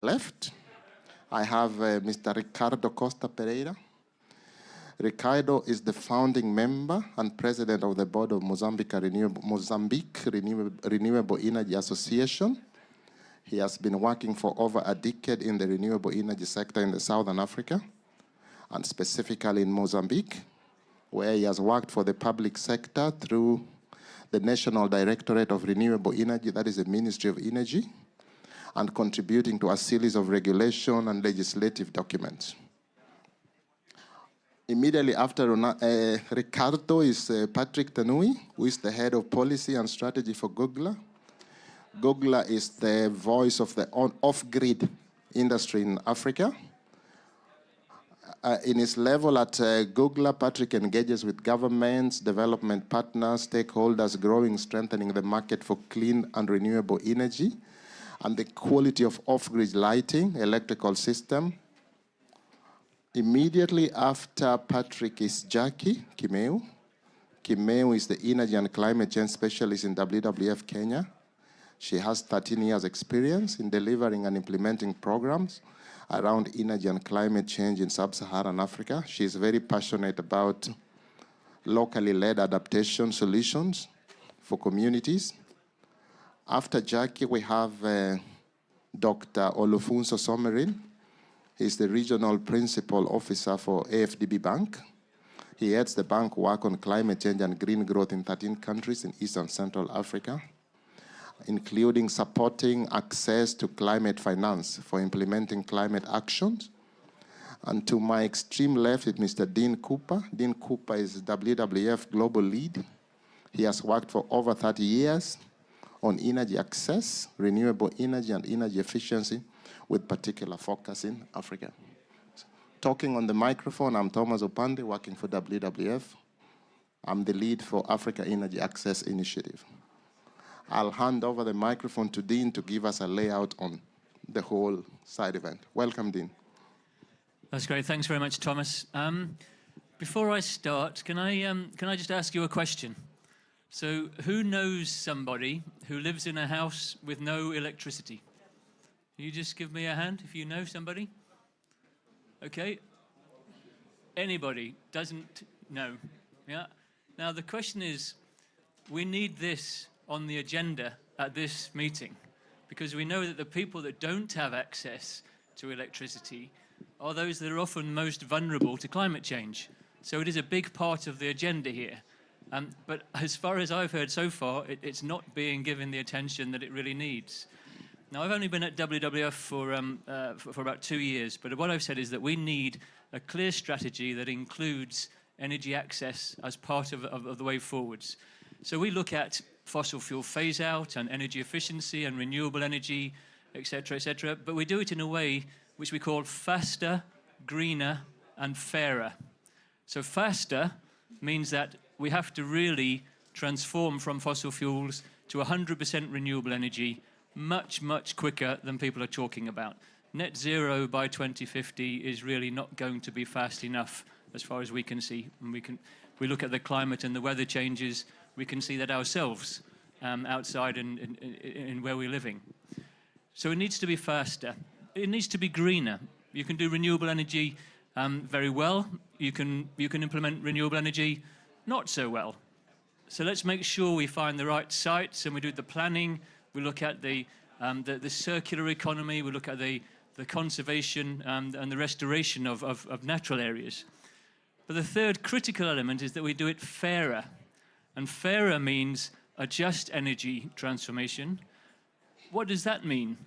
Left, I have Mr. Ricardo Costa Pereira. Ricardo is the founding member and president of the board of Mozambique Renewable Energy Association. He has been working for over a decade in the renewable energy sector in the Southern Africa, and specifically in Mozambique, where he has worked for the public sector through the National Directorate of Renewable Energy, that is the Ministry of Energy, and contributing to a series of regulation and legislative documents. Immediately after Ricardo is Patrick Tanui, who is the head of policy and strategy for Google. Google is the voice of the off-grid industry in Africa. In his level at Google, Patrick engages with governments, development partners, stakeholders, growing, strengthening the market for clean and renewable energy, and the quality of off-grid lighting, electrical system. Immediately after Patrick is Jackie Kimeu. Kimeu is the energy and climate change specialist in WWF Kenya. She has 13 years experience in delivering and implementing programs around energy and climate change in sub-Saharan Africa. She is very passionate about locally led adaptation solutions for communities. After Jackie, we have Dr. Olufunso Somerin. He's the regional principal officer for AFDB Bank. He heads the bank work on climate change and green growth in 13 countries in East and Central Africa, including supporting access to climate finance for implementing climate actions. And to my extreme left is Mr. Dean Cooper. Dean Cooper is WWF Global Lead. He has worked for over 30 years on energy access, renewable energy, and energy efficiency, with particular focus in Africa. Talking on the microphone, I'm Thomas Opande, working for WWF. I'm the lead for Africa Energy Access Initiative. I'll hand over the microphone to Dean to give us a layout on the whole side event. Welcome, Dean. That's great. Thanks very much, Thomas. Before I start, can I just ask you a question? So, who knows somebody who lives in a house with no electricity? Can you just give me a hand if you know somebody? Okay. Anybody doesn't know? Yeah. Now the question is, we need this on the agenda at this meeting, because we know that the people that don't have access to electricity are those that are often most vulnerable to climate change. So it is a big part of the agenda here. But as far as I've heard so far, it's not being given the attention that it really needs. Now, I've only been at WWF for about 2 years, but what I've said is that we need a clear strategy that includes energy access as part of the way forwards. So we look at fossil fuel phase out and energy efficiency and renewable energy, et cetera, but we do it in a way which we call faster, greener, and fairer. So faster means that we have to really transform from fossil fuels to 100% renewable energy much, much quicker than people are talking about. Net zero by 2050 is really not going to be fast enough as far as we can see. And we look at the climate and the weather changes, we can see that ourselves outside in where we're living. So it needs to be faster. It needs to be greener. You can do renewable energy very well. You can implement renewable energy not so well. So let's make sure we find the right sites and we do the planning. We look at the circular economy, we look at the conservation and the restoration of natural areas. But the third critical element is that we do it fairer. And fairer means a just energy transformation. What does that mean?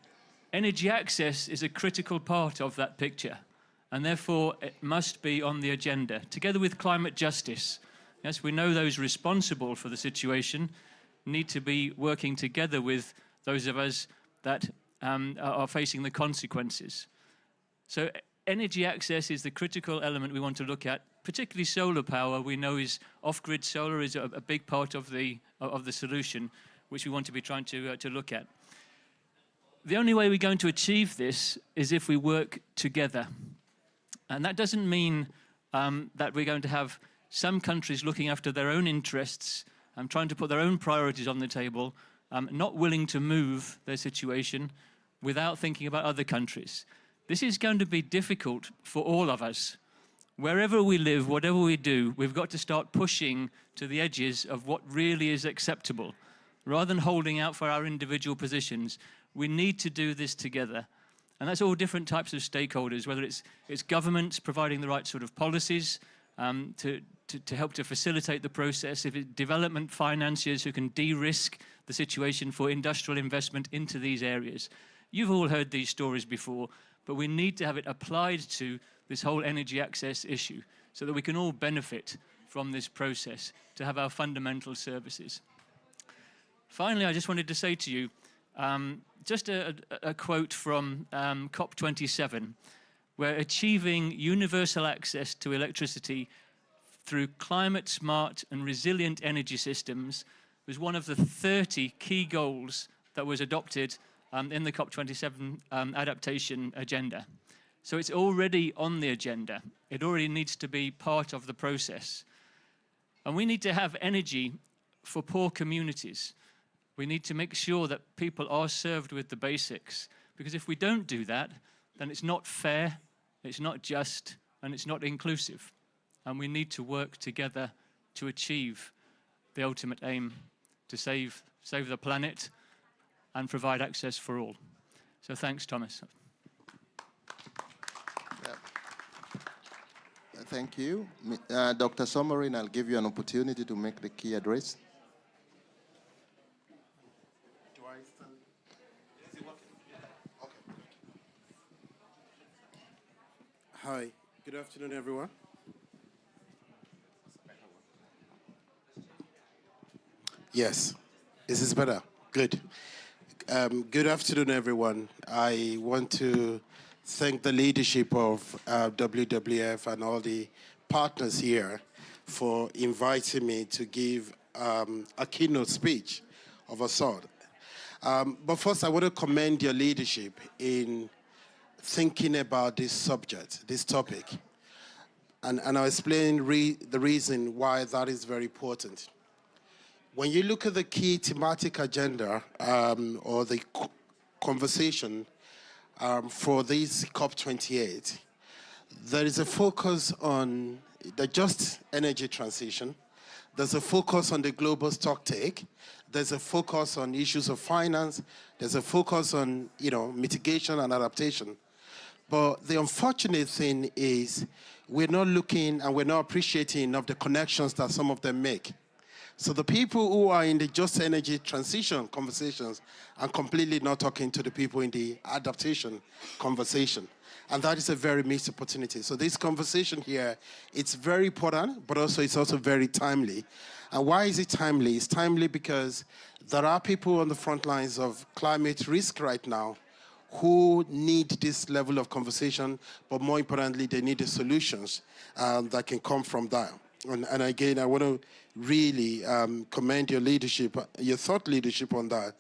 Energy access is a critical part of that picture, and therefore it must be on the agenda, together with climate justice. Yes, we know those responsible for the situation need to be working together with those of us that are facing the consequences. So energy access is the critical element we want to look at, particularly solar power. We know is off-grid solar is a big part of the solution, which we want to be trying to look at. The only way we're going to achieve this is if we work together. And that doesn't mean that we're going to have some countries looking after their own interests and trying to put their own priorities on the table, not willing to move their situation. without thinking about other countries. This is going to be difficult for all of us. Wherever we live, whatever we do, we've got to start pushing to the edges of what really is acceptable. Rather than holding out for our individual positions, we need to do this together. And that's all different types of stakeholders, whether it's governments providing the right sort of policies to help to facilitate the process, if it's development financiers who can de-risk the situation for industrial investment into these areas. You've all heard these stories before, but we need to have it applied to this whole energy access issue so that we can all benefit from this process to have our fundamental services. Finally, I just wanted to say to you, just a quote from COP27, where achieving universal access to electricity through climate-smart and resilient energy systems was one of the 30 key goals that was adopted in the COP27 adaptation agenda. So it's already on the agenda. It already needs to be part of the process. And we need to have energy for poor communities. We need to make sure that people are served with the basics, because if we don't do that, then it's not fair, it's not just, and it's not inclusive. And we need to work together to achieve the ultimate aim, to save the planet and provide access for all. So thanks, Thomas. Thank you. Dr. Somorin, I'll give you an opportunity to make the key address. Do I still? Is it working? Yeah. Okay. Hi. Good afternoon, everyone. Yes. Is this better? Good. Good afternoon, everyone. I want to thank the leadership of WWF and all the partners here for inviting me to give a keynote speech of a sort. But first, I want to commend your leadership in thinking about this subject, this topic. And I'll explain the reason why that is very important. When you look at the key thematic agenda or the conversation for this COP28, there is a focus on the just energy transition. There's a focus on the global stocktake. There's a focus on issues of finance. There's a focus on, mitigation and adaptation. But the unfortunate thing is we're not looking and we're not appreciating enough the connections that some of them make. So the people who are in the just energy transition conversations are completely not talking to the people in the adaptation conversation. And that is a very missed opportunity. So this conversation here, it's very important, but also it's also very timely. And why is it timely? It's timely because there are people on the front lines of climate risk right now who need this level of conversation, but more importantly, they need the solutions that can come from that. And again, I want to really commend your leadership, your thought leadership on that.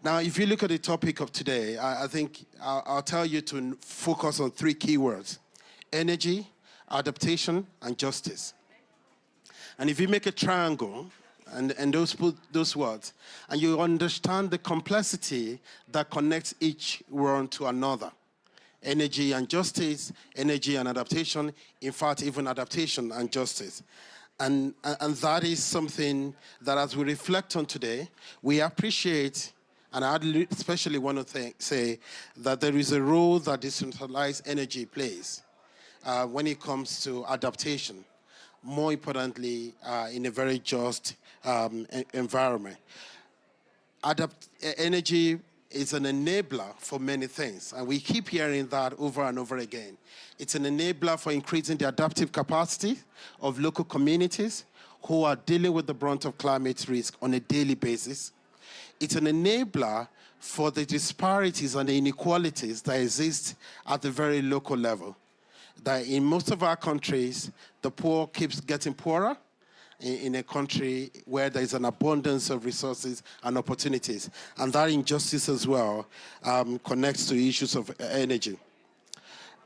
Now, if you look at the topic of today, I think I'll tell you to focus on three keywords: energy, adaptation, and justice. And if you make a triangle, and put those words, and you understand the complexity that connects each one to another. Energy and justice, energy and adaptation, in fact, even adaptation and justice. And that is something that as we reflect on today, we appreciate, and I especially want to say that there is a role that decentralized energy plays when it comes to adaptation, more importantly, in a very just environment. Energy is an enabler for many things, and we keep hearing that over and over again. It's an enabler for increasing the adaptive capacity of local communities who are dealing with the brunt of climate risk on a daily basis. It's an enabler for the disparities and the inequalities that exist at the very local level. That in most of our countries, the poor keeps getting poorer, in a country where there is an abundance of resources and opportunities. And that injustice as well connects to issues of energy.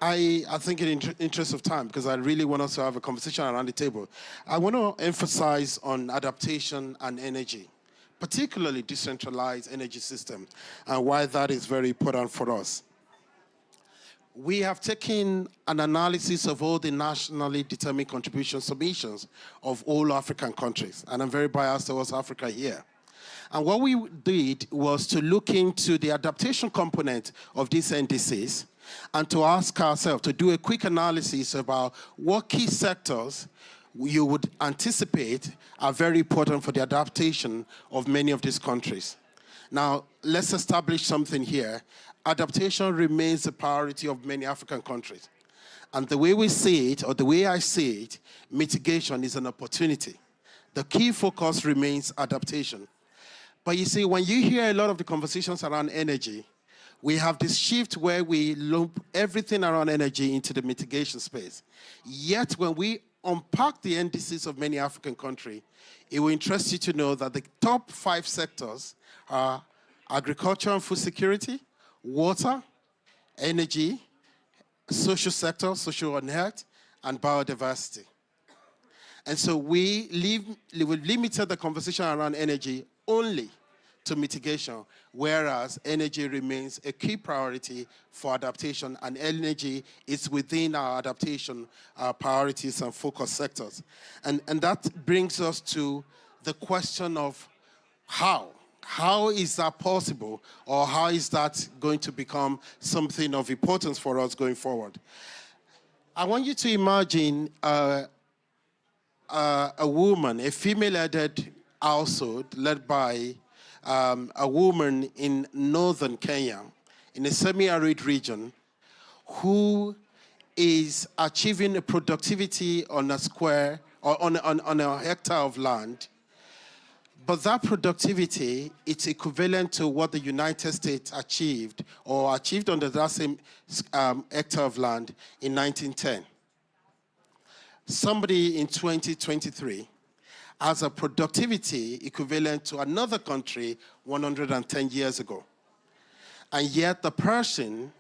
I think in interest of time, because I really want us to have a conversation around the table, I want to emphasize on adaptation and energy, particularly decentralized energy system, and why that is very important for us. We have taken an analysis of all the nationally determined contribution submissions of all African countries, and I'm very biased towards Africa here. And what we did was to look into the adaptation component of these indices and to ask ourselves, to do a quick analysis about what key sectors you would anticipate are very important for the adaptation of many of these countries. Now, let's establish something here. Adaptation remains a priority of many African countries. And the way we see it, or the way I see it, mitigation is an opportunity. The key focus remains adaptation. But you see, when you hear a lot of the conversations around energy, we have this shift where we lump everything around energy into the mitigation space. Yet, when we unpack the indices of many African countries, it will interest you to know that the top 5 sectors are agriculture and food security, water, energy, social sector, social and health, and biodiversity. And so we limited the conversation around energy only to mitigation, whereas energy remains a key priority for adaptation, and energy is within our adaptation priorities and focus sectors. And that brings us to the question of how. How is that possible, or how is that going to become something of importance for us going forward? I want you to imagine a woman, a female-headed household led by a woman in northern Kenya, in a semi-arid region, who is achieving a productivity on a square, or on a hectare of land. But that productivity, it's equivalent to what the United States achieved, or achieved under that same hectare of land in 1910. Somebody in 2023 has a productivity equivalent to another country 110 years ago. And yet the person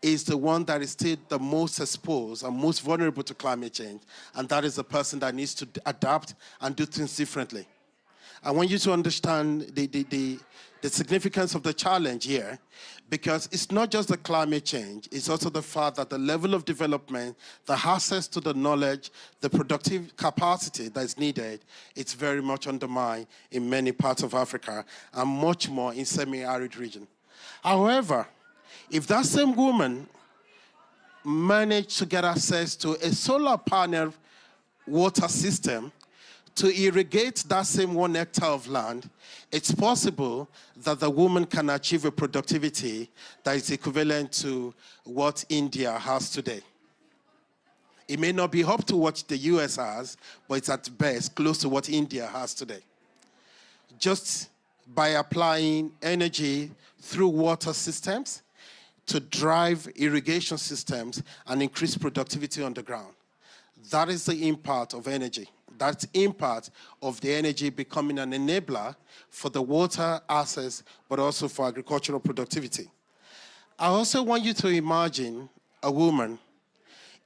is the one that is still the most exposed and most vulnerable to climate change, and that is the person that needs to adapt and do things differently. I want you to understand the significance of the challenge here, because it's not just the climate change, it's also the fact that the level of development, the access to the knowledge, the productive capacity that is needed, it's very much undermined in many parts of Africa, and much more in semi-arid region. However, if that same woman managed to get access to a solar panel water system to irrigate that same 1 hectare of land, it's possible that the woman can achieve a productivity that is equivalent to what India has today. It may not be up to what the US has, but it's at best close to what India has today. Just by applying energy through water systems to drive irrigation systems and increase productivity on the ground. That is the impact of energy. That's the impact of the energy becoming an enabler for the water access, but also for agricultural productivity. I also want you to imagine a woman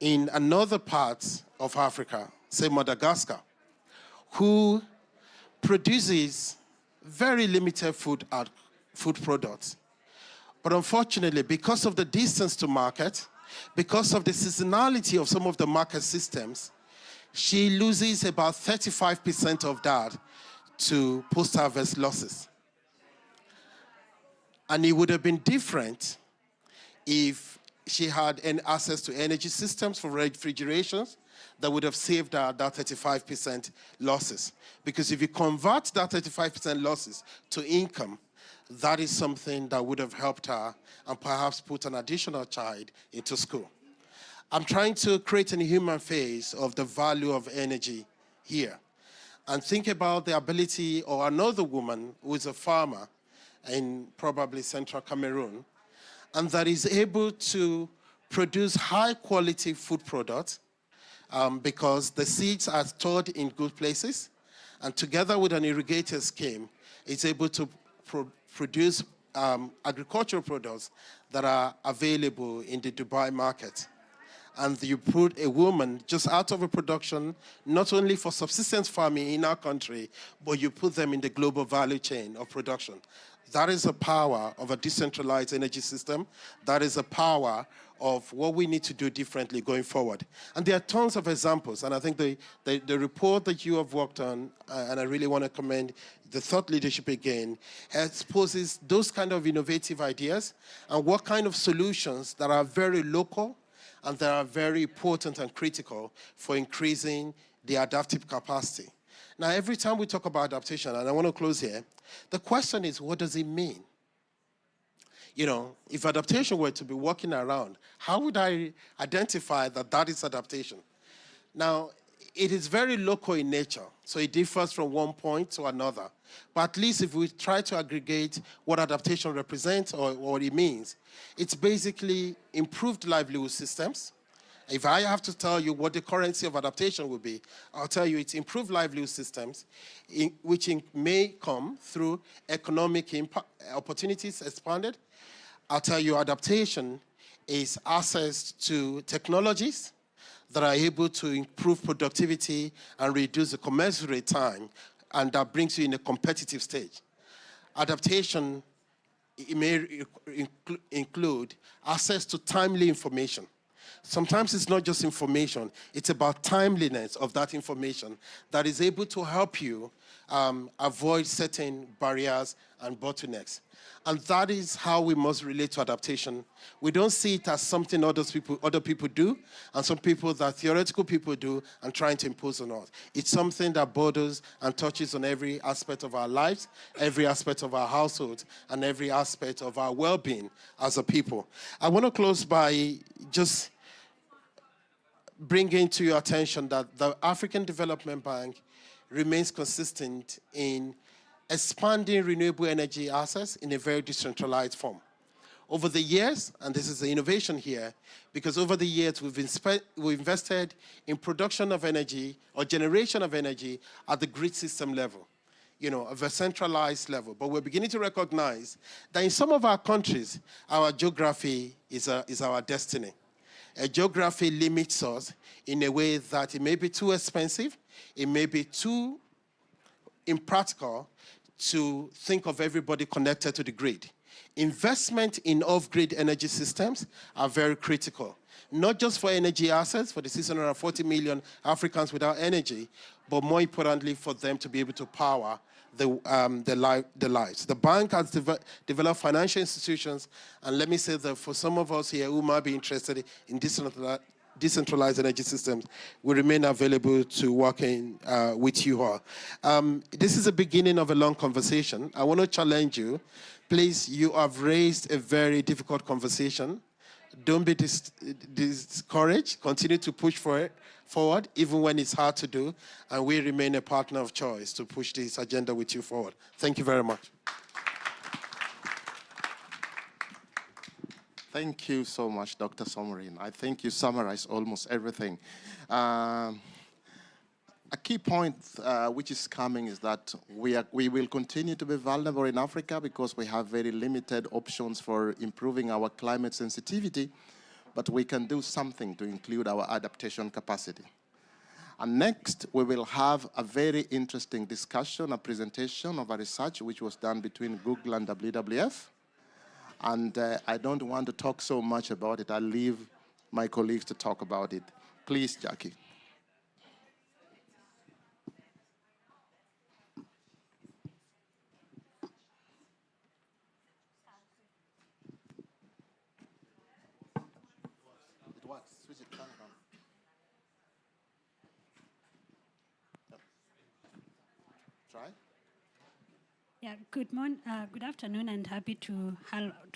in another part of Africa, say Madagascar, who produces very limited food products. But unfortunately, because of the distance to market, because of the seasonality of some of the market systems, she loses about 35% of that to post-harvest losses. And it would have been different if she had access to energy systems for refrigerations that would have saved her that 35% losses. Because if you convert that 35% losses to income, that is something that would have helped her and perhaps put an additional child into school. I'm trying to create a human face of the value of energy here. And think about the ability of another woman who is a farmer in probably central Cameroon, and that is able to produce high-quality food products because the seeds are stored in good places, and together with an irrigator scheme, it's able to produce agricultural products that are available in the Dubai market. and you put a woman just out of a production, not only for subsistence farming in our country, but you put them in the global value chain of production. That is the power of a decentralized energy system. That is the power of what we need to do differently going forward. And there are tons of examples, and I think the report that you have worked on, and I really want to commend the thought leadership again, exposes those kind of innovative ideas and what kind of solutions that are very local and that are very potent and critical for increasing the adaptive capacity. Now, every time we talk about adaptation, and I want to close here, the question is, what does it mean? You know, if adaptation were to be walking around, how would I identify that that is adaptation? Now, it is very local in nature, so it differs from one point to another. But at least if we try to aggregate what adaptation represents or what it means, it's basically improved livelihood systems. If I have to tell you what the currency of adaptation will be, I'll tell you it's improved livelihood systems, which may come through economic opportunities expanded. I'll tell you adaptation is access to technologies that are able to improve productivity and reduce the commensurate time, and that brings you in a competitive stage. Adaptation, it may include access to timely information. Sometimes it's not just information, it's about timeliness of that information that is able to help you avoid certain barriers and bottlenecks. And that is how we must relate to adaptation. We don't see it as something other people do, and some people that theoretical people do and trying to impose on us. It's something that borders and touches on every aspect of our lives, every aspect of our households, and every aspect of our well-being as a people. I want to close by just bringing to your attention that the African Development Bank remains consistent in expanding renewable energy assets in a very decentralized form. Over the years, and this is the innovation here, because over the years we've invested in production of energy or generation of energy at the grid system level, you know, of a centralized level. But we're beginning to recognize that in some of our countries, our geography is our destiny. A geography limits us in a way that it may be too expensive, it may be too impractical to think of everybody connected to the grid. Investment in off-grid energy systems are very critical, not just for energy assets, for the 640 million Africans without energy, but more importantly for them to be able to power the lives. The bank has developed financial institutions, and let me say that for some of us here who might be interested in decentralized energy systems, we remain available to work with you all. This is the beginning of a long conversation. I want to challenge you. Please, you have raised a very difficult conversation. Don't be discouraged. Continue to push forward, even when it's hard to do, and we remain a partner of choice to push this agenda with you forward. Thank you very much. Thank you so much, Dr. Somorin. I think you summarized almost everything. A key point which is coming is that we will continue to be vulnerable in Africa because we have very limited options for improving our climate sensitivity, but we can do something to include our adaptation capacity. And next, we will have a very interesting discussion, a presentation of a research which was done between Google and WWF. And I don't want to talk so much about it. I'll leave my colleagues to talk about it. Please, Jackie. It works. Switch it, turn it on. Yep. Try. Yeah, good afternoon, and happy to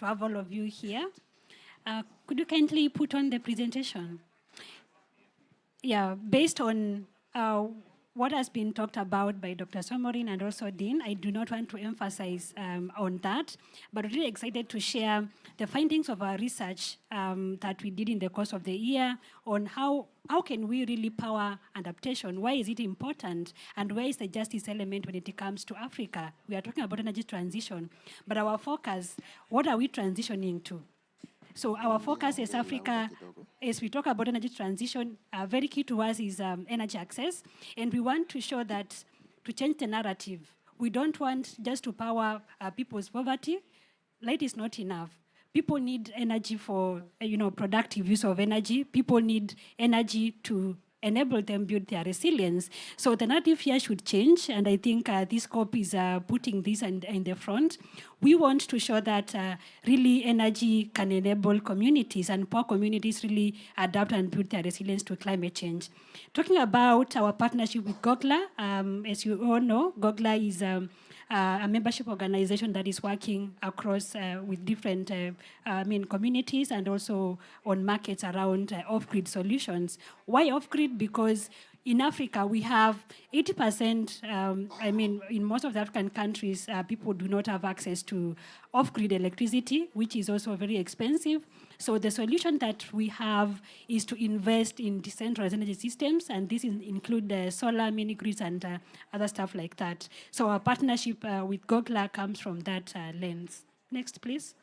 have all of you here. Could you kindly put on the presentation? Yeah, based on what has been talked about by Dr. Somorin and also Dean, I do not want to emphasize on that, but really excited to share the findings of our research that we did in the course of the year on how can we really power adaptation, why is it important, and where is the justice element when it comes to Africa. We are talking about energy transition, but our focus, what are we transitioning to? So our focus as Africa, as we talk about energy transition, very key to us is energy access. And we want to show that, to change the narrative, we don't want just to power people's poverty. Light is not enough. People need energy for productive use of energy. People need energy to enable them build their resilience. So the narrative here should change, and I think this COP is putting this in the front. We want to show that really energy can enable communities, and poor communities really adapt and build their resilience to climate change. Talking about our partnership with GOGLA, as you all know, GOGLA is a membership organization that is working across with different communities and also on markets around off-grid solutions. Why off-grid? Because in Africa, we have 80%, in most of the African countries, people do not have access to off-grid electricity, which is also very expensive. So the solution that we have is to invest in decentralized energy systems, and this include solar, mini-grids, and other stuff like that. So our partnership with GOGLA comes from that lens. Next, please.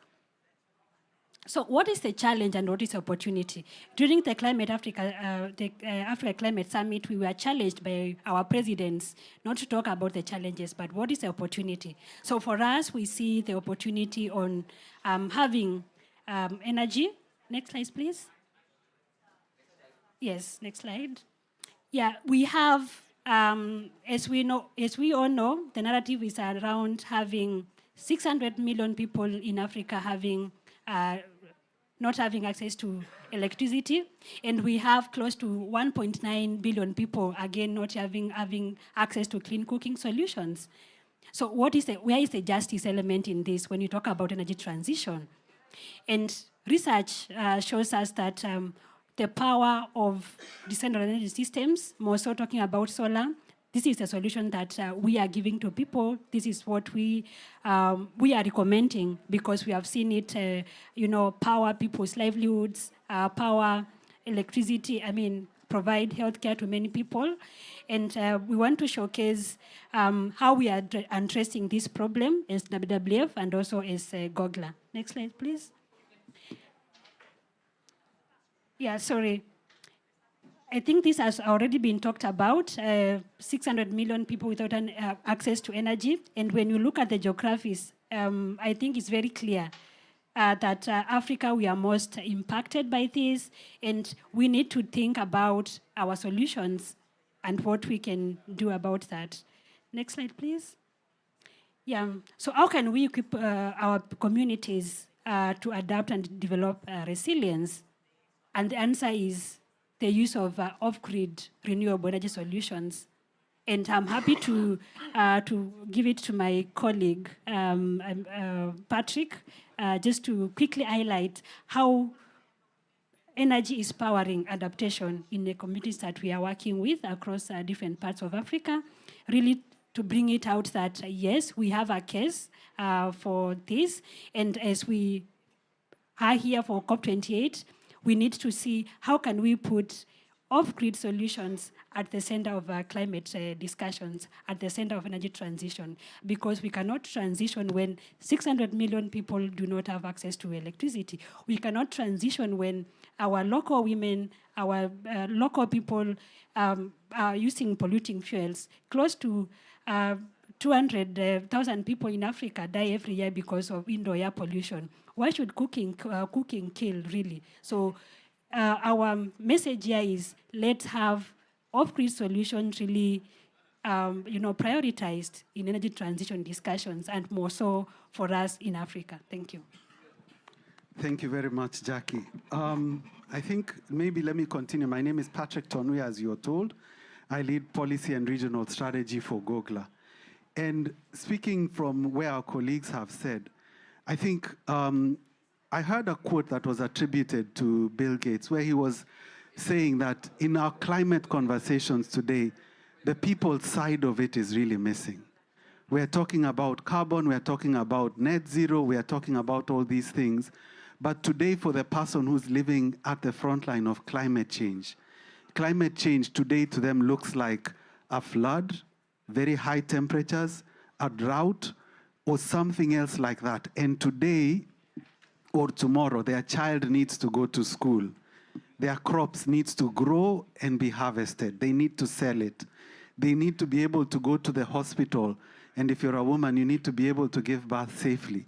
So what is the challenge and what is the opportunity? During the Africa Climate Summit, we were challenged by our presidents not to talk about the challenges, but what is the opportunity? So for us, we see the opportunity on having energy. Next slide, please. Yes, next slide. Yeah, we have, as we all know, the narrative is around having 600 million people in Africa having not having access to electricity, and we have close to 1.9 billion people, again, not having access to clean cooking solutions. So where is the justice element in this when you talk about energy transition? And research shows us that the power of decentralized energy systems, more so talking about solar, this is the solution that we are giving to people. This is what we are recommending because we have seen it, power people's livelihoods, power electricity, provide healthcare to many people. And we want to showcase how we are addressing this problem as WWF and also as GOGLA. Next slide, please. Yeah, sorry. I think this has already been talked about, 600 million people without access to energy. And when you look at the geographies, I think it's very clear that Africa, we are most impacted by this, and we need to think about our solutions and what we can do about that. Next slide, please. Yeah, so how can we equip our communities to adapt and develop resilience? And the answer is the use of off-grid renewable energy solutions. And I'm happy to give it to my colleague, Patrick, just to quickly highlight how energy is powering adaptation in the communities that we are working with across different parts of Africa, really to bring it out that, yes, we have a case for this. And as we are here for COP28, we need to see how can we put off-grid solutions at the center of climate discussions, at the center of energy transition, because we cannot transition when 600 million people do not have access to electricity. We cannot transition when our local women, our local people are using polluting fuels. Close to 200,000 people in Africa die every year because of indoor air pollution. Why should cooking kill, really? So our message here is let's have off-grid solutions really prioritized in energy transition discussions, and more so for us in Africa. Thank you. Thank you very much, Jackie. I think maybe let me continue. My name is Patrick Tonwe, as you're told. I lead policy and regional strategy for GOGLA. And speaking from where our colleagues have said, I think I heard a quote that was attributed to Bill Gates, where he was saying that in our climate conversations today, the people's side of it is really missing. We're talking about carbon, we're talking about net zero, we're talking about all these things. But today, for the person who's living at the front line of climate change today to them looks like a flood, very high temperatures, a drought, or something else like that. And today, or tomorrow, their child needs to go to school. Their crops needs to grow and be harvested. They need to sell it. They need to be able to go to the hospital. And if you're a woman, you need to be able to give birth safely.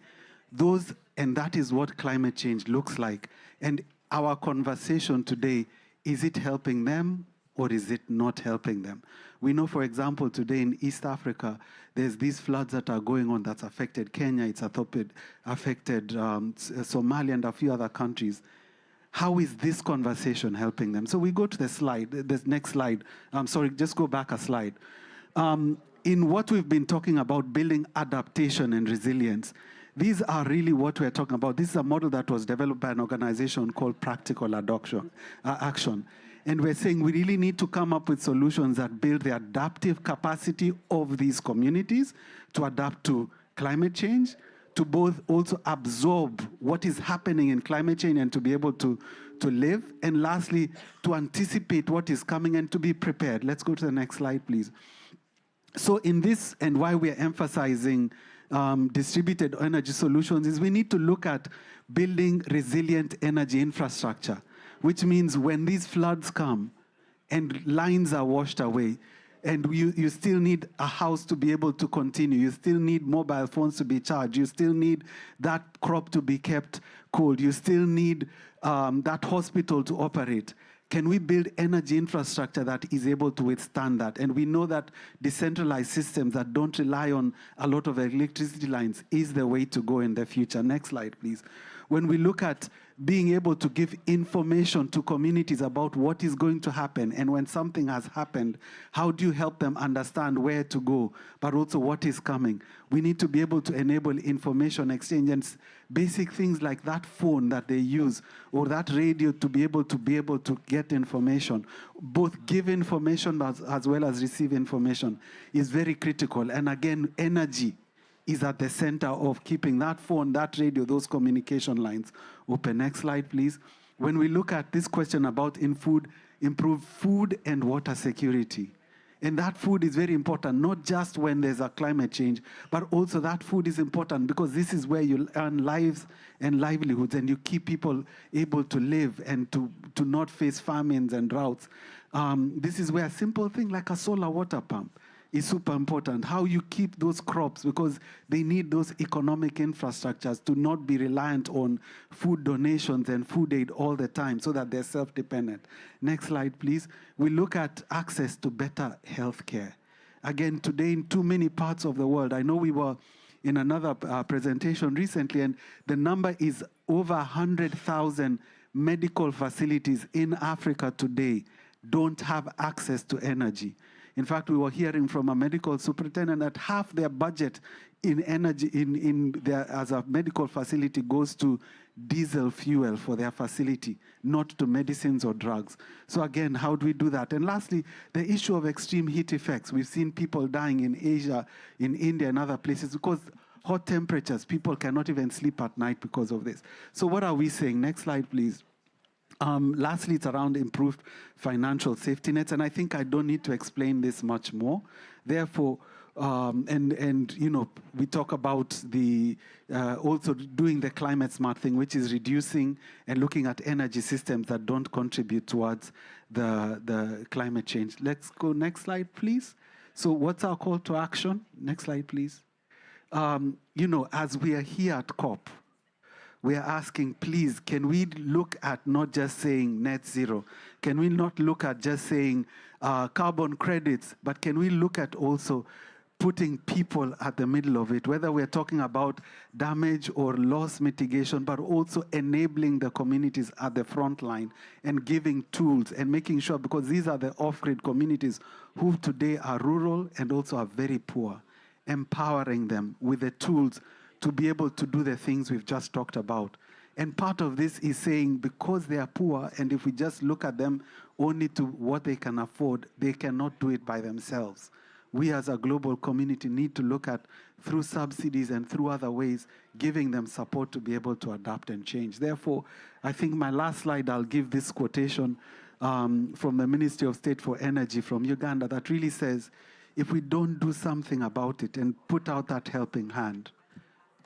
And that is what climate change looks like. And our conversation today, is it helping them or is it not helping them? We know, for example, today in East Africa, there's these floods that are going on that's affected Kenya, it's affected Somalia and a few other countries. How is this conversation helping them? So we go to the slide, the next slide. Sorry, just go back a slide. In what we've been talking about, building adaptation and resilience, these are really what we're talking about. This is a model that was developed by an organization called Practical Action. And we're saying we really need to come up with solutions that build the adaptive capacity of these communities to adapt to climate change, to both also absorb what is happening in climate change and to be able to live, and lastly, to anticipate what is coming and to be prepared. Let's go to the next slide, please. So in this, and why we are emphasizing distributed energy solutions, is we need to look at building resilient energy infrastructure, which means when these floods come and lines are washed away, and you still need a house to be able to continue. You still need mobile phones to be charged. You still need that crop to be kept cold. You still need that hospital to operate. Can we build energy infrastructure that is able to withstand that? And we know that decentralized systems that don't rely on a lot of electricity lines is the way to go in the future. Next slide, please. When we look at being able to give information to communities about what is going to happen, and when something has happened, how do you help them understand where to go, but also what is coming? We need to be able to enable information exchange and basic things like that phone that they use or that radio to be able to get information, both give information as well as receive information, is very critical. And again, energy is at the center of keeping that phone, that radio, those communication lines open. Next slide, please. When we look at this question about improve food and water security, and that food is very important, not just when there's a climate change, but also that food is important because this is where you earn lives and livelihoods and you keep people able to live and to not face famines and droughts. This is where a simple thing like a solar water pump is super important. How you keep those crops, because they need those economic infrastructures to not be reliant on food donations and food aid all the time so that they're self-dependent. Next slide, please. We look at access to better healthcare. Again, today in too many parts of the world, I know we were in another presentation recently, and the number is over 100,000 medical facilities in Africa today don't have access to energy. In fact, we were hearing from a medical superintendent that half their budget in energy as a medical facility goes to diesel fuel for their facility, not to medicines or drugs. So again, how do we do that? And lastly, the issue of extreme heat effects. We've seen people dying in Asia, in India, and other places because hot temperatures, people cannot even sleep at night because of this. So what are we saying? Next slide, please. Lastly, it's around improved financial safety nets, and I think I don't need to explain this much more. Therefore, we talk about the also doing the climate smart thing, which is reducing and looking at energy systems that don't contribute towards the climate change. Let's go next slide, please. So what's our call to action? Next slide, please. As we are here at COP, we are asking, please, can we look at not just saying net zero? Can we not look at just saying carbon credits, but can we look at also putting people at the middle of it, whether we're talking about damage or loss mitigation, but also enabling the communities at the front line and giving tools and making sure, because these are the off-grid communities who today are rural and also are very poor, empowering them with the tools to be able to do the things we've just talked about. And part of this is saying because they are poor, and if we just look at them only to what they can afford, they cannot do it by themselves. We as a global community need to look at, through subsidies and through other ways, giving them support to be able to adapt and change. Therefore, I think my last slide, I'll give this quotation from the Ministry of State for Energy from Uganda that really says, if we don't do something about it and put out that helping hand,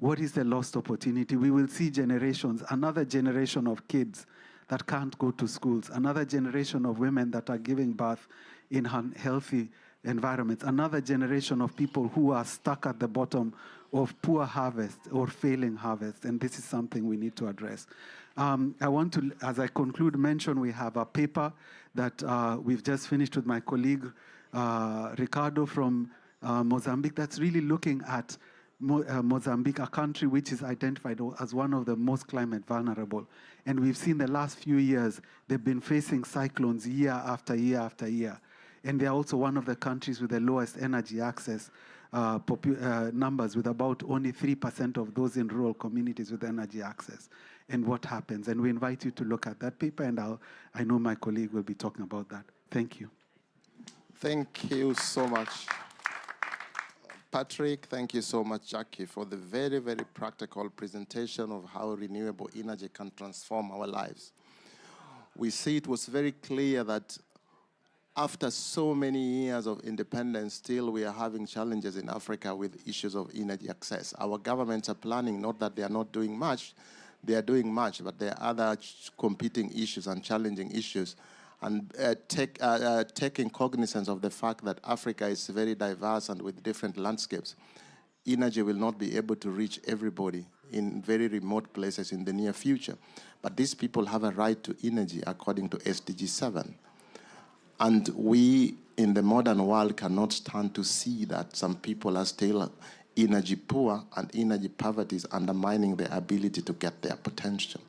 What is the lost opportunity? We will see generations, another generation of kids that can't go to schools, another generation of women that are giving birth in unhealthy environments, another generation of people who are stuck at the bottom of poor harvest or failing harvest, and this is something we need to address. I want to, as I conclude, mention we have a paper that we've just finished with my colleague, Ricardo from Mozambique, that's really looking at Mozambique, a country which is identified as one of the most climate vulnerable. And we've seen the last few years, they've been facing cyclones year after year after year. And they're also one of the countries with the lowest energy access numbers, with about only 3% of those in rural communities with energy access. And what happens? And we invite you to look at that paper, and I know my colleague will be talking about that. Thank you. Thank you so much, Patrick. Thank you so much, Jackie, for the very, very practical presentation of how renewable energy can transform our lives. We see it was very clear that after so many years of independence, still we are having challenges in Africa with issues of energy access. Our governments are planning, not that they are not doing much, they are doing much, but there are other competing issues and challenging issues. And taking cognizance of the fact that Africa is very diverse and with different landscapes, energy will not be able to reach everybody in very remote places in the near future. But these people have a right to energy according to SDG 7. And we, in the modern world, cannot stand to see that some people are still energy poor, and energy poverty is undermining their ability to get their potential.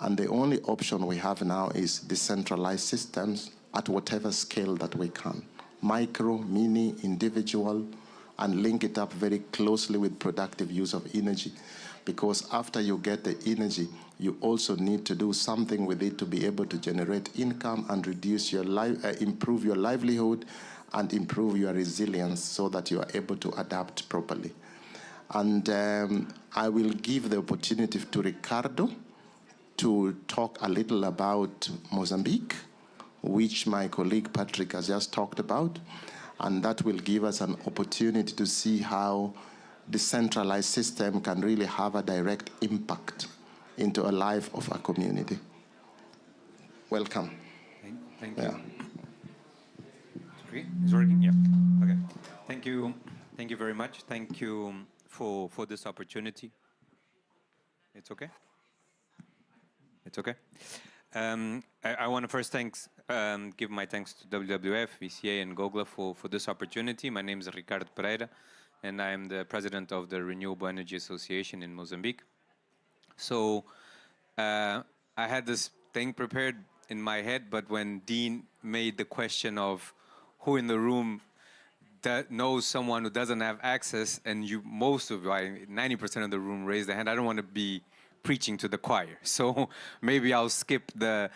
And the only option we have now is decentralized systems at whatever scale that we can. Micro, mini, individual, and link it up very closely with productive use of energy. Because after you get the energy, you also need to do something with it to be able to generate income and reduce your improve your livelihood and improve your resilience so that you are able to adapt properly. And I will give the opportunity to Ricardo to talk a little about Mozambique, which my colleague Patrick has just talked about, and that will give us an opportunity to see how decentralized system can really have a direct impact into a life of a community. Welcome. Thank you. Yeah. It's working? Yeah. Okay. Thank you. Thank you very much. Thank you for this opportunity. It's okay? It's okay. I want to first give my thanks to WWF, VCA, and GOGLA for this opportunity. My name is Ricardo Pereira, and I am the president of the Renewable Energy Association in Mozambique. So I had this thing prepared in my head, but when Dean made the question of who in the room that knows someone who doesn't have access, and most of 90% of the room raised their hand, I don't want to be preaching to the choir. So maybe I'll skip the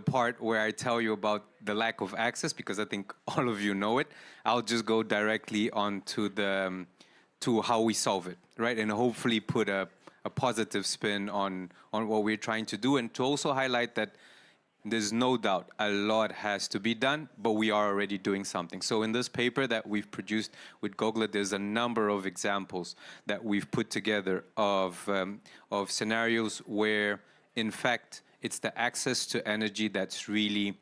part where I tell you about the lack of access, because I think all of you know it. I'll just go directly on to how we solve it, right? And hopefully put a positive spin on what we're trying to do, and to also highlight that there's no doubt a lot has to be done, but we are already doing something. So in this paper that we've produced with GOGLA, there's a number of examples that we've put together of scenarios where, in fact, it's the access to energy that's really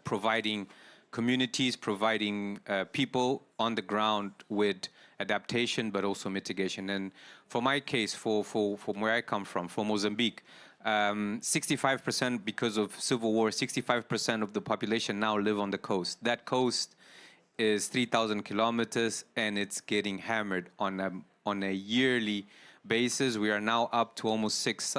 providing communities, providing people on the ground with adaptation, but also mitigation. And for my case, from where I come from Mozambique, 65%, because of civil war, 65% of the population now live on the coast. That coast is 3,000 kilometers, and it's getting hammered on a yearly basis. We are now up to almost six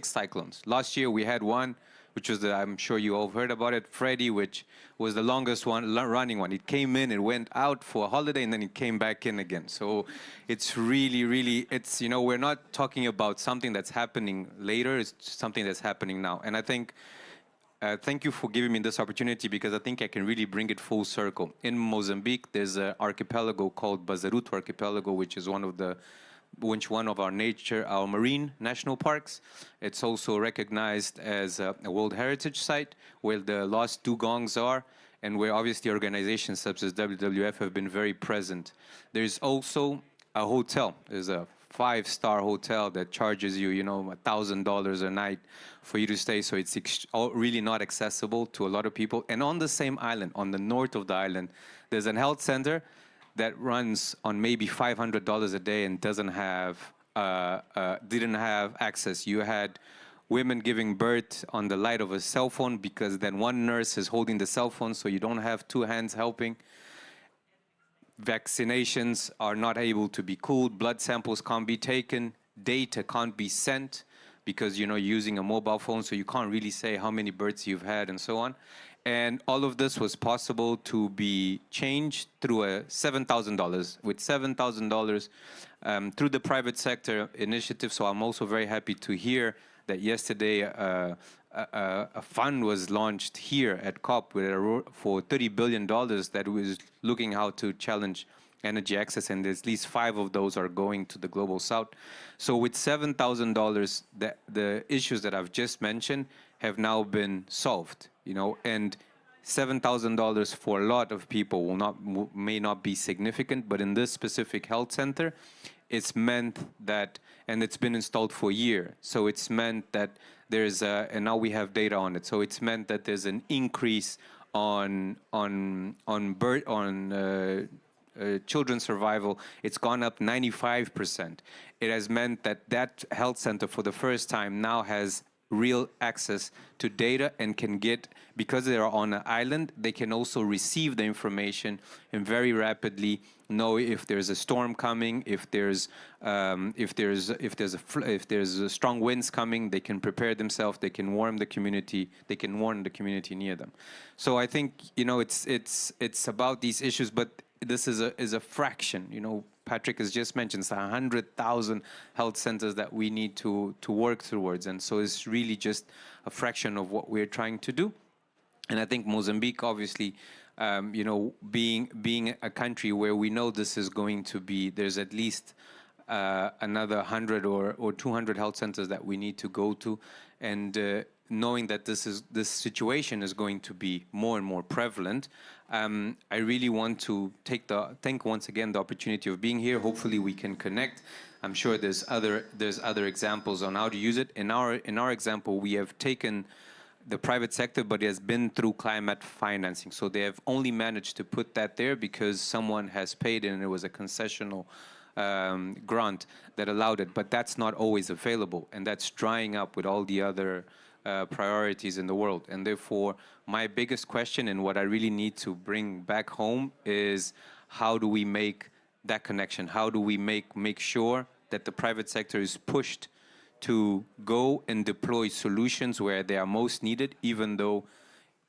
cyclones. Last year we had one, which was I'm sure you all heard about it, Freddy, which was the longest running one. It came in, it went out for a holiday, and then it came back in again. So it's really, we're not talking about something that's happening later, it's something that's happening now. And I think, thank you for giving me this opportunity, because I think I can really bring it full circle. In Mozambique, there's an archipelago called Bazaruto Archipelago, which is one of our marine national parks. It's also recognized as a World Heritage Site, where the lost dugongs are, and where obviously organizations such as WWF have been very present. There's also a hotel. There's a 5-star hotel that charges you, $1,000 a night for you to stay. So it's really not accessible to a lot of people. And on the same island, on the north of the island, there's a health center that runs on maybe $500 a day and didn't have access. You had women giving birth on the light of a cell phone because then one nurse is holding the cell phone, so you don't have two hands helping. Vaccinations are not able to be cooled. Blood samples can't be taken. Data can't be sent because you're using a mobile phone, so you can't really say how many births you've had and so on. And all of this was possible to be changed through a $7,000, with $7,000 through the private sector initiative. So I'm also very happy to hear that yesterday a fund was launched here at COP for $30 billion that was looking how to challenge energy access, and at least 5 of those are going to the Global South. So with $7,000, the issues that I've just mentioned have now been solved, and $7,000 for a lot of people may not be significant, but in this specific health center, it's meant that, and it's been installed for a year, so it's meant that there's and now we have data on it, so it's meant that there's an increase on children's survival. It's gone up 95%. It has meant that health center for the first time now has real access to data and can get, because they are on an island, they can also receive the information and very rapidly know if there's a storm coming, if there's strong winds coming. They can prepare themselves. They can warn the community. They can warn the community near them. So I think it's about these issues, but this is a fraction. Patrick has just mentioned 100,000 health centers that we need to work towards, and so it's really just a fraction of what we're trying to do. And I think Mozambique, obviously, being a country where we know this is going to be, there's at least another 100 or 200 health centers that we need to go to, and knowing that this situation is going to be more and more prevalent, I really want to thank once again the opportunity of being here. Hopefully we can connect. I'm sure there's other examples on how to use it. In our example, we have taken the private sector, but it has been through climate financing. So they have only managed to put that there because someone has paid and it was a concessional grant that allowed it. But that's not always available, and that's drying up with all the other priorities in the world. And therefore, my biggest question and what I really need to bring back home is, how do we make that connection? How do we make sure that the private sector is pushed to go and deploy solutions where they are most needed, even though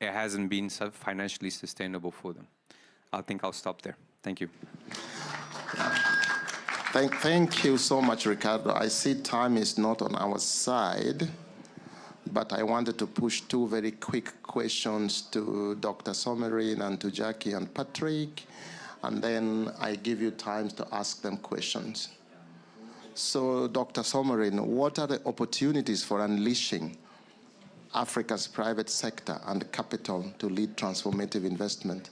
it hasn't been financially sustainable for them? I think I'll stop there. Thank you. Thank you so much, Ricardo. I see time is not on our side, but I wanted to push 2 very quick questions to Dr. Somerin and to Jackie and Patrick, and then I give you time to ask them questions. So, Dr. Somerin, what are the opportunities for unleashing Africa's private sector and capital to lead transformative investment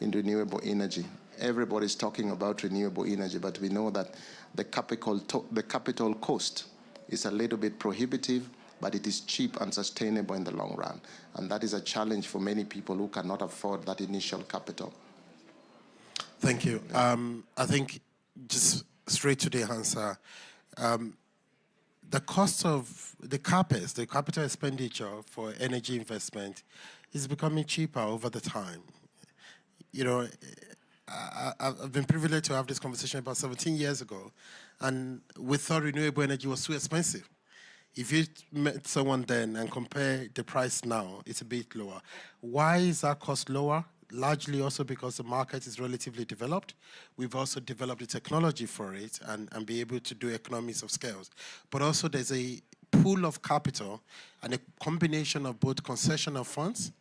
in renewable energy? Everybody's talking about renewable energy, but we know that the capital cost is a little bit prohibitive, but it is cheap and sustainable in the long run. And that is a challenge for many people who cannot afford that initial capital. Thank you. I think just straight to the answer, the cost of the CAPEX, the capital expenditure for energy investment, is becoming cheaper over the time. I've been privileged to have this conversation about 17 years ago, and we thought renewable energy was too expensive. If you met someone then and compare the price now, it's a bit lower. Why is that cost lower? Largely also because the market is relatively developed. We've also developed the technology for it and be able to do economies of scales. But also there's a pool of capital and a combination of both concessional funds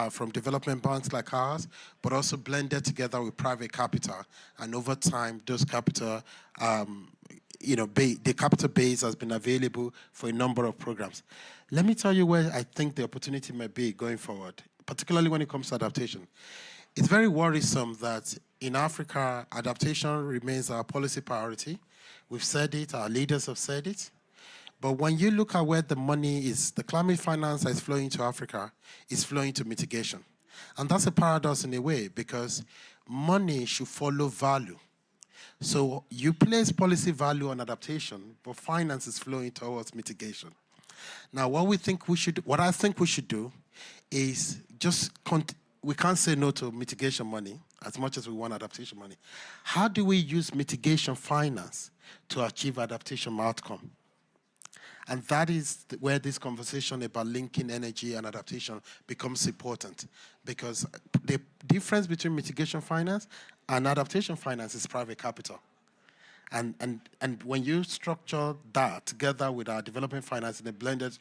from development banks like ours, but also blended together with private capital. And over time, those capital, the capital base has been available for a number of programs. Let me tell you where I think the opportunity might be going forward, particularly when it comes to adaptation. It's very worrisome that in Africa, adaptation remains our policy priority. We've said it, our leaders have said it. But when you look at where the money is, the climate finance that is flowing to Africa is flowing to mitigation. And that's a paradox in a way, because money should follow value. So you place policy value on adaptation, but finance is flowing towards mitigation. Now, what I think we should do is we can't say no to mitigation money as much as we want adaptation money. How do we use mitigation finance to achieve adaptation outcome? And that is where this conversation about linking energy and adaptation becomes important, because the difference between mitigation finance and adaptation finance is private capital. And when you structure that together with our development finance in a blended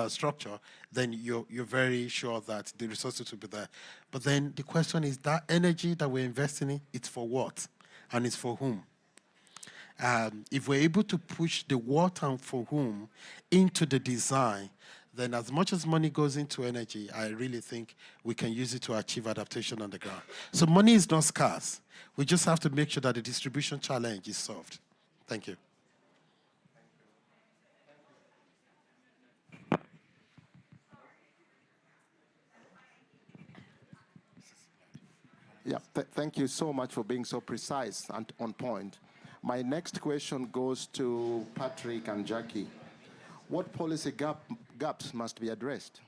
structure, then you're very sure that the resources will be there. But then the question is, that energy that we're investing in, it's for what? And it's for whom? If we're able to push the what and for whom into the design, then as much as money goes into energy, I really think we can use it to achieve adaptation on the ground. So money is not scarce. We just have to make sure that the distribution challenge is solved. Thank you. Yeah, thank you so much for being so precise and on point. My next question goes to Patrick and Jackie. What policy gaps must be addressed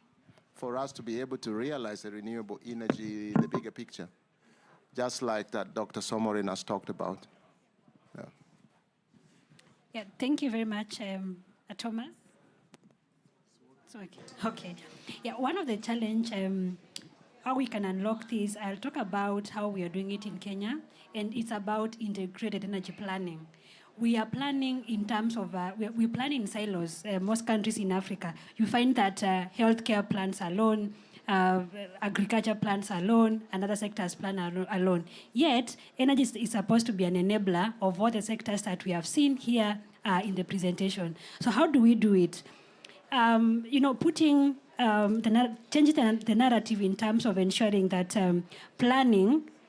for us to be able to realize the renewable energy, the bigger picture, just like that Dr. Somorin has talked about? Yeah. Yeah, thank you very much, Thomas. Okay. Yeah, one of the challenge, how we can unlock this, I'll talk about how we are doing it in Kenya, and it's about integrated energy planning. We are planning in terms of, we plan in silos. Most countries in Africa, you find that healthcare plans alone, agriculture plans alone, and other sectors plan alone. Yet, energy is supposed to be an enabler of all the sectors that we have seen here in the presentation. So how do we do it? Changing the narrative in terms of ensuring that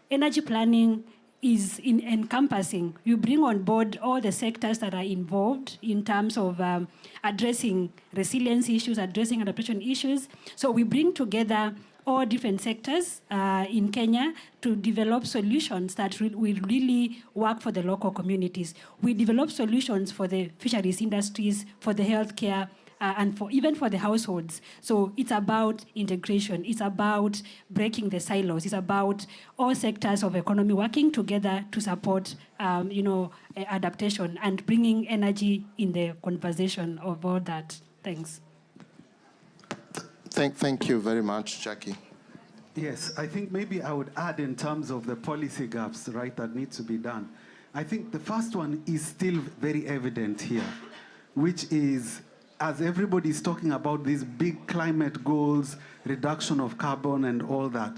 energy planning is encompassing. You bring on board all the sectors that are involved in terms of addressing resilience issues, addressing adaptation issues. So we bring together all different sectors in Kenya to develop solutions that will really work for the local communities. We develop solutions for the fisheries industries, for the healthcare, and even for the households. So it's about integration. It's about breaking the silos. It's about all sectors of economy working together to support, adaptation and bringing energy in the conversation of all that. Thanks. Thank you very much, Jackie. Yes, I think maybe I would add in terms of the policy gaps, right, that need to be done. I think the first one is still very evident here, which is, as everybody's talking about these big climate goals, reduction of carbon and all that,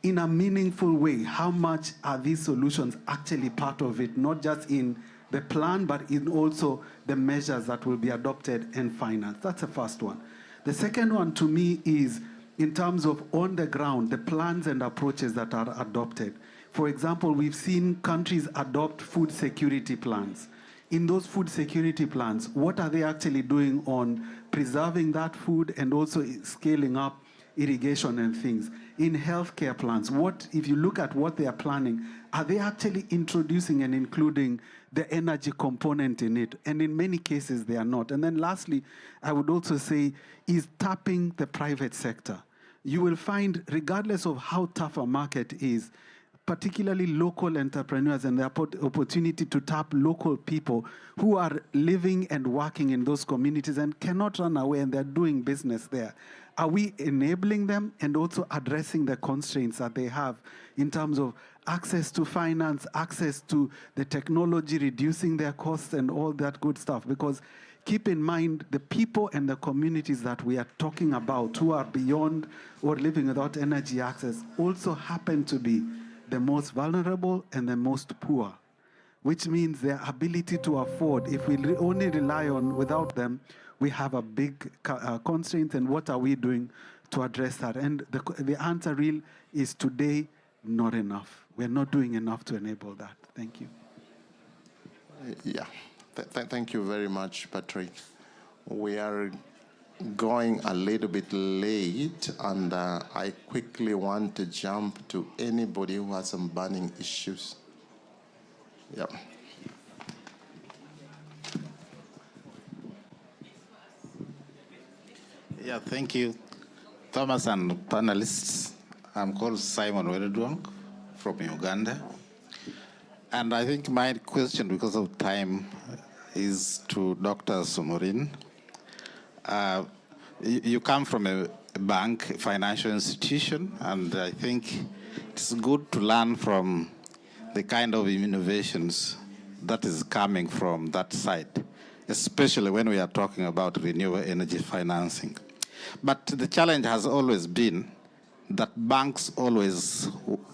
in a meaningful way, how much are these solutions actually part of it, not just in the plan, but in also the measures that will be adopted and financed? That's the first one. The second one to me is in terms of on the ground, the plans and approaches that are adopted. For example, we've seen countries adopt food security plans. In those food security plans, what are they actually doing on preserving that food and also scaling up irrigation and things? In healthcare plans, if you look at what they are planning, are they actually introducing and including the energy component in it? And in many cases, they are not. And then lastly, I would also say, is tapping the private sector. You will find, regardless of how tough a market is, particularly local entrepreneurs and the opportunity to tap local people who are living and working in those communities and cannot run away, and they're doing business there. Are we enabling them and also addressing the constraints that they have in terms of access to finance, access to the technology, reducing their costs and all that good stuff? Because keep in mind, the people and the communities that we are talking about who are beyond or living without energy access also happen to be the most vulnerable and the most poor, which means their ability to afford, if we only rely on without them, we have a big constraint. And what are we doing to address that? And the answer real is today, not enough. we're not doing enough to enable that. Thank you. Yeah, thank you very much, Patrick. We are going a little bit late, and I quickly want to jump to anybody who has some burning issues. Yeah. Yeah, thank you, Thomas and panelists. I'm called Simon Wededwong from Uganda. And I think my question, because of time, is to Dr. Somorin. You come from a bank, a financial institution, and I think it's good to learn from the kind of innovations that is coming from that side, especially when we are talking about renewable energy financing. But the challenge has always been that banks always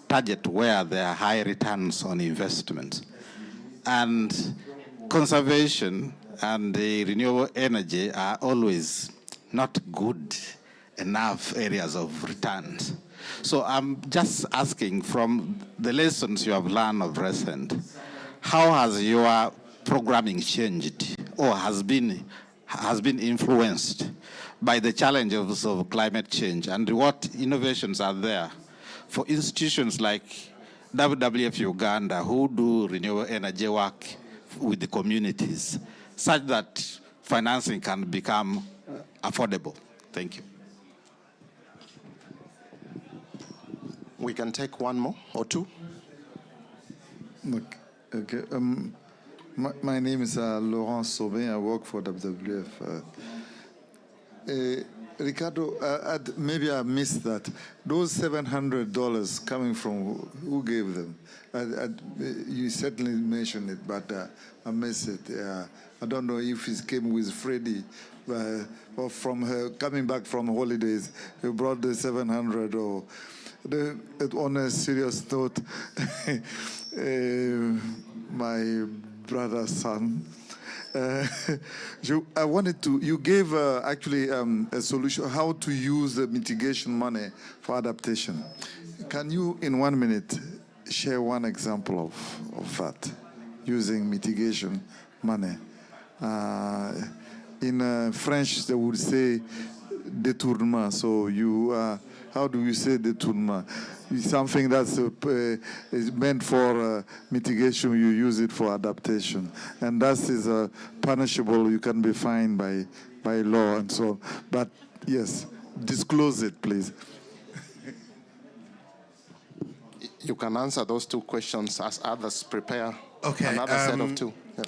target where there are high returns on investment. And conservation and the renewable energy are always not good enough areas of returns. So I'm just asking, from the lessons you have learned of recent, how has your programming changed or has been influenced by the challenges of climate change, and what innovations are there for institutions like WWF Uganda, who do renewable energy work with the communities, such that financing can become affordable? Thank you. We can take one more or two. Okay. My name is Laurent Saubin. I work for WWF. Ricardo, maybe I missed that. Those $700 coming from, who gave them? You certainly mentioned it, but I missed it. I don't know if it came with Freddie or from her coming back from holidays. He brought the 700 or on a serious note, my brother's son. I wanted to, you gave actually a solution, how to use the mitigation money for adaptation. Can you, in 1 minute, share one example of that, using mitigation money? In French, they would say détournement. So you, how do you say détournement? Something that's is meant for mitigation, you use it for adaptation. And that is punishable, you can be fined by law and so on. But yes, disclose it, please. You can answer those two questions as others prepare another set of two. Yeah.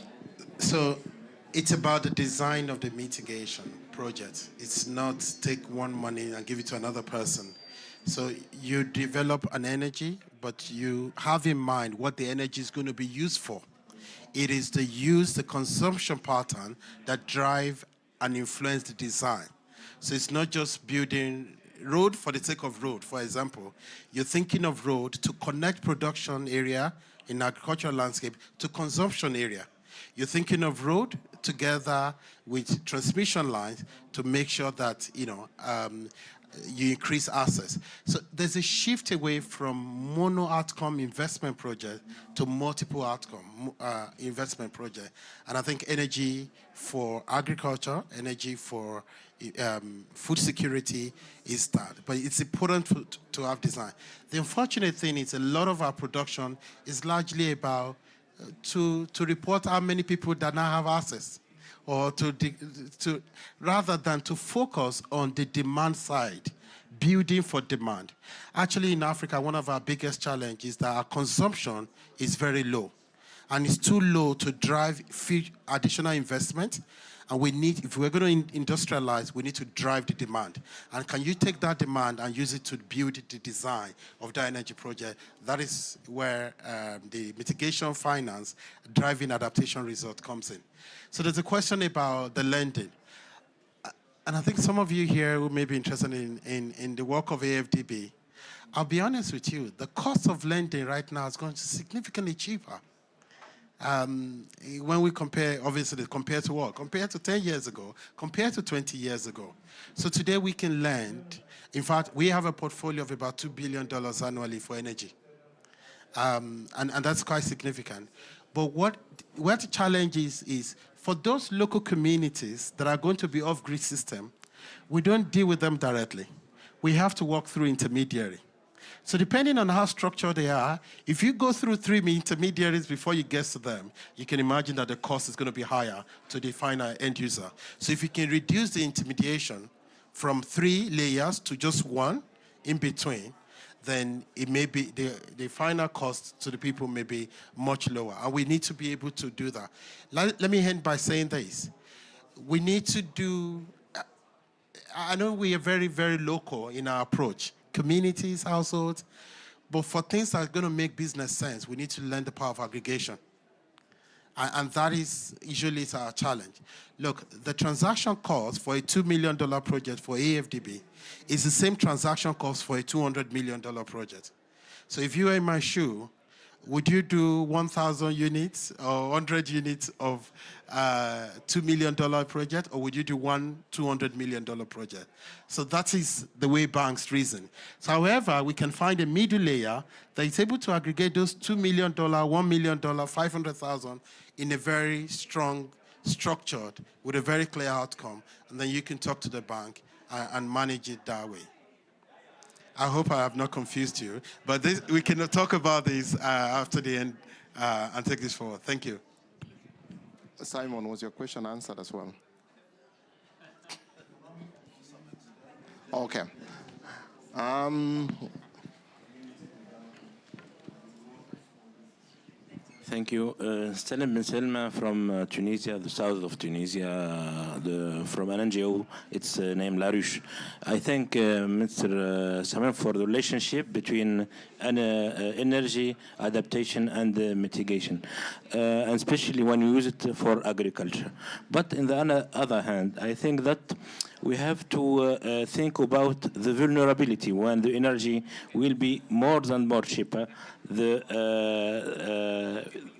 So it's about the design of the mitigation project. It's not take one money and give it to another person. So you develop an energy, but you have in mind what the energy is going to be used for. It is the use, the consumption pattern that drive and influence the design. So it's not just building road for the sake of road. For example, you're thinking of road to connect production area in agricultural landscape to consumption area. You're thinking of road together with transmission lines to make sure that, you increase access. So there's a shift away from mono outcome investment project to multiple outcome investment project. And I think energy for agriculture, energy for food security is that. But it's important to have design. The unfortunate thing is a lot of our production is largely about to report how many people that now have access, or to rather than to focus on the demand side, building for demand. Actually, in Africa, one of our biggest challenges is that our consumption is very low, and it's too low to drive additional investment. And we need, if we're going to industrialize, we need to drive the demand. And can you take that demand and use it to build the design of that energy project? That is where the mitigation finance driving adaptation result comes in. So there's a question about the lending. And I think some of you here who may be interested in the work of AFDB. I'll be honest with you, the cost of lending right now is going to be significantly cheaper. When we compare, obviously, compared to what? Compared to 10 years ago, compared to 20 years ago. So today we can lend. In fact, we have a portfolio of about $2 billion annually for energy. and that's quite significant. But what the challenge is for those local communities that are going to be off-grid system, we don't deal with them directly. We have to work through intermediary. So depending on how structured they are, if you go through 3 intermediaries before you get to them, you can imagine that the cost is going to be higher to the final end user. So if you can reduce the intermediation from 3 layers to just 1 in between, then it may be the final cost to the people may be much lower. And we need to be able to do that. Let me end by saying this. We need to do, I know we are very, very local in our approach, communities, households, but for things that are going to make business sense, we need to learn the power of aggregation. And that is usually our challenge. Look, the transaction cost for a $2 million project for AFDB is the same transaction cost for a $200 million project. So if you were in my shoe, would you do 1,000 units or 100 units of $2 million project, or would you do one $200 million project? So that is the way banks reason. So however, we can find a middle layer that is able to aggregate those $2 million, $1 million, 500,000 in a very strong, structured, with a very clear outcome, and then you can talk to the bank and manage it that way. I hope I have not confused you, but we can talk about this after the end and take this forward. Thank you. Simon, was your question answered as well? Okay. Thank you. Salim bin Selma from Tunisia, the south of Tunisia, from an NGO. It's named La Ruche. I thank Mr. Samin for the relationship between energy, adaptation, and mitigation, and especially when you use it for agriculture. But on the other hand, I think that we have to think about the vulnerability when the energy will be more than more cheaper.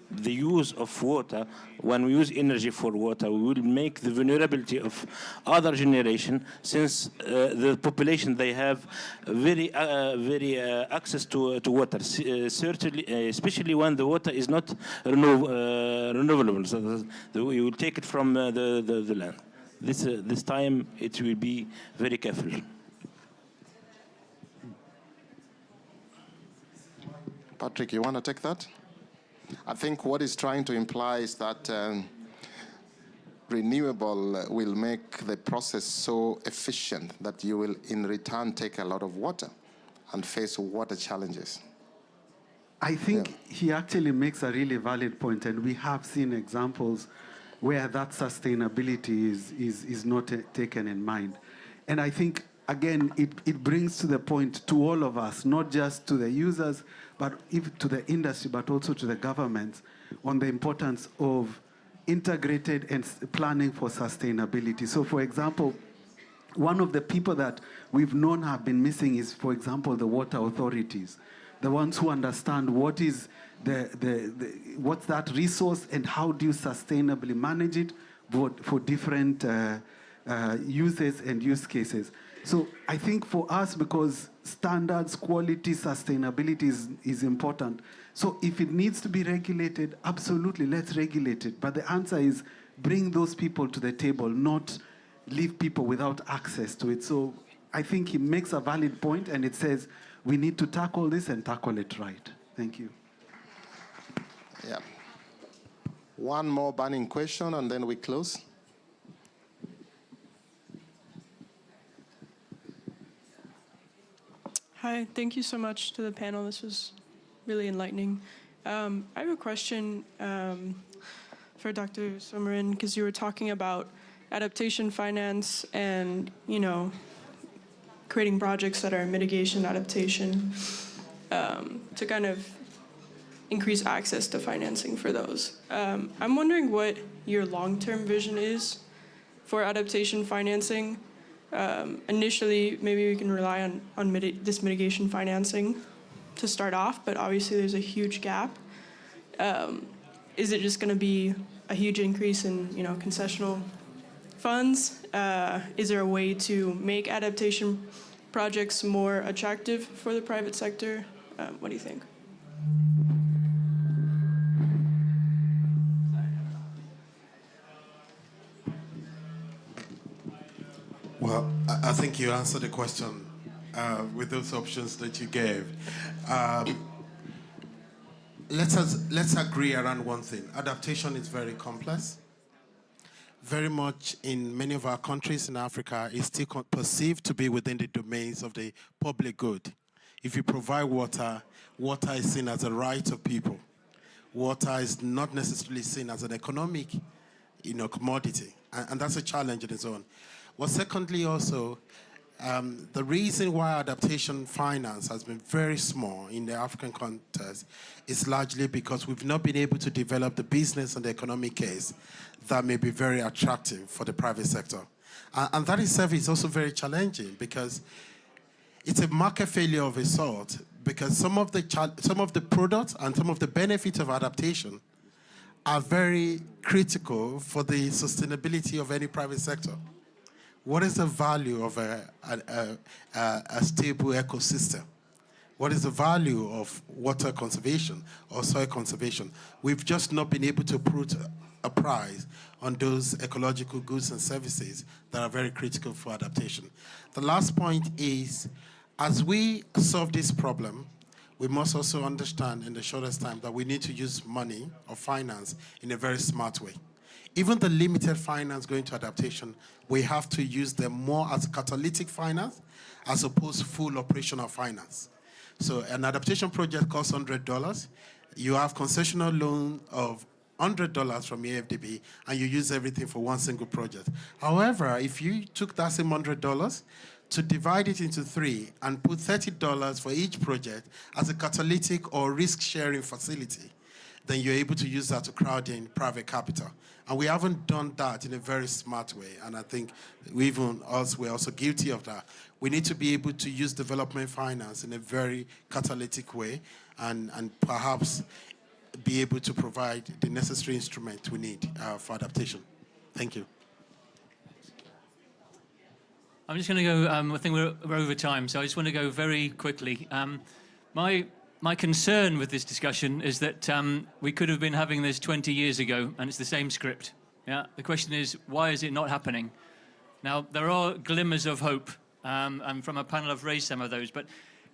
The use of water, when we use energy for water, we will make the vulnerability of other generation, since the population, they have very access to water, certainly, especially when the water is not renewable. So we will take it from the land. This time it will be very careful. Patrick, you want to take that? I think what he's trying to imply is that renewable will make the process so efficient that you will in return take a lot of water and face water challenges. I think he actually makes a really valid point, and we have seen examples where that sustainability is not taken in mind. And I think, again, it brings to the point to all of us, not just to the users, but even to the industry, but also to the governments, on the importance of integrated and planning for sustainability. So, for example, one of the people that we've known have been missing is, for example, the water authorities, the ones who understand what is what's that resource and how do you sustainably manage it for different uses and use cases. So I think for us, because standards, quality, sustainability is important. So if it needs to be regulated, absolutely, let's regulate it. But the answer is bring those people to the table, not leave people without access to it. So I think he makes a valid point, and it says we need to tackle this and tackle it right. Thank you. Yeah. One more burning question, and then we close. Hi, thank you so much to the panel. This was really enlightening. I have a question for Dr. Somarin, because you were talking about adaptation finance and, creating projects that are mitigation adaptation to kind of increase access to financing for those. I'm wondering what your long-term vision is for adaptation financing. Initially, maybe we can rely on this mitigation financing to start off, but obviously there's a huge gap. Is it just going to be a huge increase in concessional funds? Is there a way to make adaptation projects more attractive for the private sector? What do you think? Well, I think you answered the question with those options that you gave. Let's agree around one thing. Adaptation is very complex. Very much in many of our countries in Africa is still perceived to be within the domains of the public good. If you provide water, water is seen as a right of people. Water is not necessarily seen as an economic, commodity, and that's a challenge in its own. Well, secondly, also, the reason why adaptation finance has been very small in the African context is largely because we've not been able to develop the business and the economic case that may be very attractive for the private sector. And that itself is also very challenging because it's a market failure of a sort, because some of the products and some of the benefits of adaptation are very critical for the sustainability of any private sector. What is the value of a stable ecosystem? What is the value of water conservation or soil conservation? We've just not been able to put a price on those ecological goods and services that are very critical for adaptation. The last point is, as we solve this problem, we must also understand in the shortest time that we need to use money or finance in a very smart way. Even the limited finance going to adaptation, we have to use them more as catalytic finance as opposed to full operational finance. So an adaptation project costs $100. You have concessional loan of $100 from AFDB, and you use everything for one single project. However, if you took that same $100 to divide it into 3 and put $30 for each project as a catalytic or risk-sharing facility, then you're able to use that to crowd in private capital. And we haven't done that in a very smart way, and I think we're also guilty of that. We need to be able to use development finance in a very catalytic way and perhaps be able to provide the necessary instrument we need for adaptation. Thank you. I'm just going to go, I think we're over time, so I just want to go very quickly. My concern with this discussion is that we could have been having this 20 years ago, and it's the same script. Yeah? The question is, why is it not happening? Now, there are glimmers of hope, and from a panel I've raised some of those, but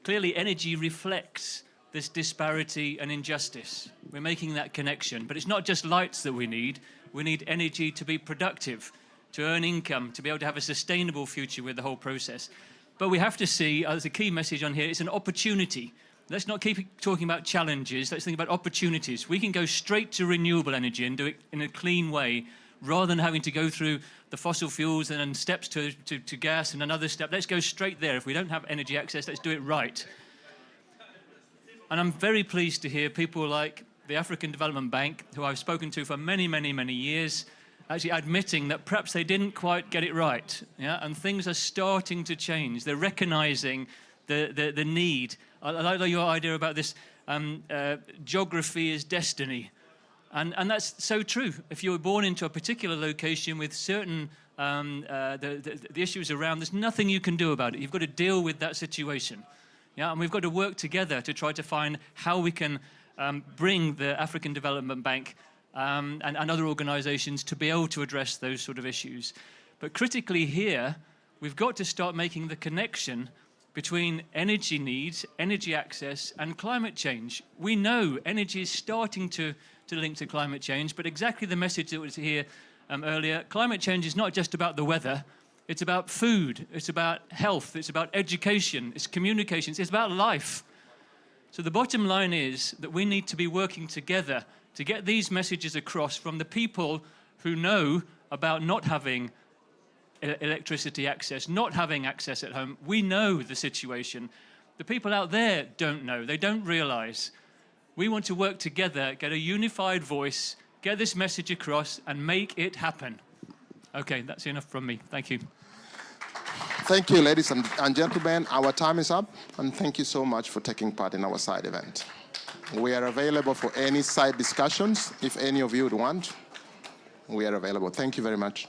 clearly energy reflects this disparity and injustice. We're making that connection, but it's not just lights that we need energy to be productive, to earn income, to be able to have a sustainable future with the whole process. But we have to see, as a key message on here, it's an opportunity. Let's not keep talking about challenges, let's think about opportunities. We can go straight to renewable energy and do it in a clean way, rather than having to go through the fossil fuels and then steps to gas and another step. Let's go straight there. If we don't have energy access, let's do it right. And I'm very pleased to hear people like the African Development Bank, who I've spoken to for many, many, many years, actually admitting that perhaps they didn't quite get it right. Yeah? And things are starting to change. They're recognizing the need. I like your idea about this geography is destiny. And that's so true. If you were born into a particular location with certain the issues around, there's nothing you can do about it. You've got to deal with that situation. Yeah? And we've got to work together to try to find how we can bring the African Development Bank and other organizations to be able to address those sort of issues. But critically here, we've got to start making the connection between energy needs, energy access, and climate change. We know energy is starting to link to climate change, but exactly the message that was here earlier, climate change is not just about the weather, it's about food, it's about health, it's about education, it's communications, it's about life. So the bottom line is that we need to be working together to get these messages across from the people who know about not having electricity access, not having access at home. We know the situation. The people out there don't know, they don't realize. We want to work together, get a unified voice, get this message across, and make it happen. Okay, that's enough from me. Thank you. Thank you, ladies and gentlemen. Our time is up, and thank you so much for taking part in our side event. We are available for any side discussions. If any of you would want, we are available. Thank you very much.